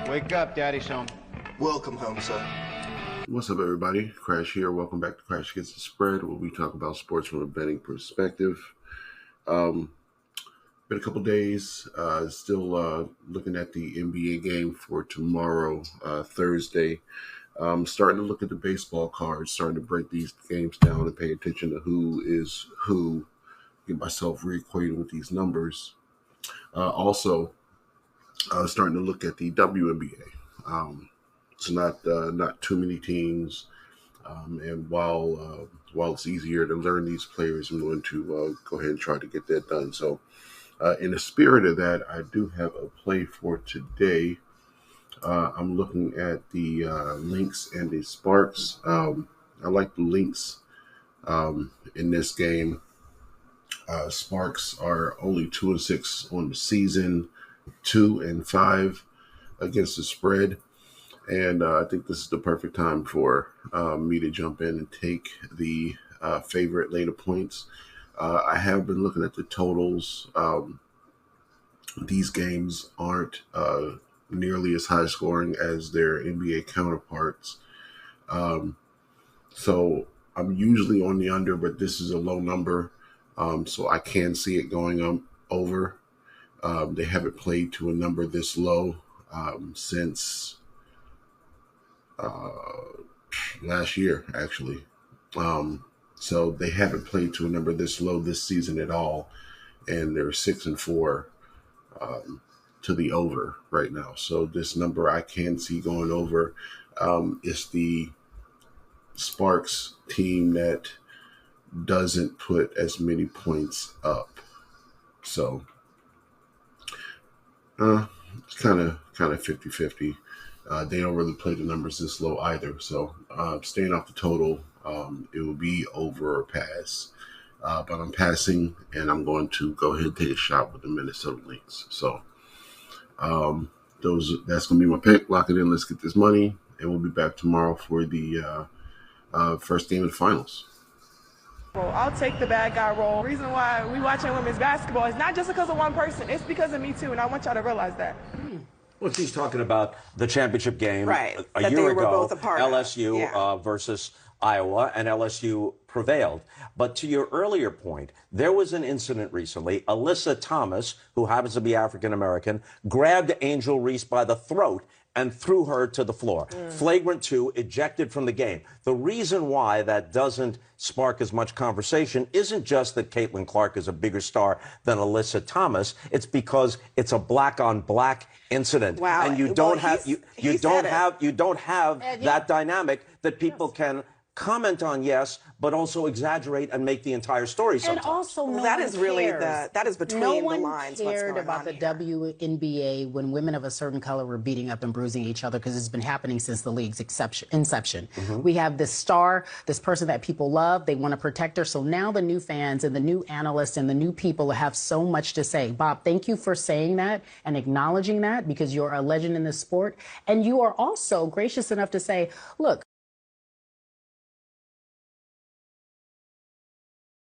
Wake up, Daddy's home. Welcome home, son. What's up, everybody? Crash here. Welcome back to Crash Against the Spread, where we talk about sports from a betting perspective. Been a couple days. Still looking at the NBA game for tomorrow, Thursday. Starting to look at the baseball cards, starting to break these games down and pay attention to who is who. Get myself reacquainted with these numbers. Also, starting to look at the WNBA. It's not too many teams, and while it's easier to learn these players, I'm going to go ahead and try to get that done. So, in the spirit of that, I do have a play for today. I'm looking at the Lynx and the Sparks. I like the Lynx in this game. Sparks are only 2-6 on the season, 2-5 against the spread. And I think this is the perfect time for me to jump in and take the favorite later points. I have been looking at the totals. These games aren't nearly as high scoring as their NBA counterparts. So I'm usually on the under, but this is a low number. So I can see it going over. They haven't played to a number this low since last year, actually. So they haven't played to a number this low this season at all, and they're 6-4 to the over right now. So this number I can see going over. It's the Sparks team that doesn't put as many points up. So it's kind of 50-50. They don't really play the numbers this low either. So staying off the total, it will be over or pass. But I'm passing, and I'm going to go ahead and take a shot with the Minnesota Lynx. So that's going to be my pick. Lock it in. Let's get this money. And we'll be back tomorrow for the first game of the finals. I'll take the bad guy role. The reason why we watching women's basketball is not just because of one person. It's because of me, too, and I want y'all to realize that. Well, she's talking about the championship game right, a year ago, both a part LSU versus Iowa, and LSU prevailed. But to your earlier point, there was an incident recently. Alyssa Thomas, who happens to be African-American, grabbed Angel Reese by the throat and threw her to the floor. Flagrant 2, ejected from the game. The reason why that doesn't spark as much conversation isn't just that Caitlin Clark is a bigger star than Alyssa Thomas. It's because it's a black-on-black incident, wow. And you don't have that dynamic that people can comment on, yes, but also exaggerate and make the entire story sometimes. And also, that is really that is between the lines. No one cared about the WNBA when women of a certain color were beating up and bruising each other, because it's been happening since the league's inception. We have this star, this person that people love. They want to protect her. So now the new fans and the new analysts and the new people have so much to say. Bob, thank you for saying that and acknowledging that, because you're a legend in this sport. And you are also gracious enough to say, look,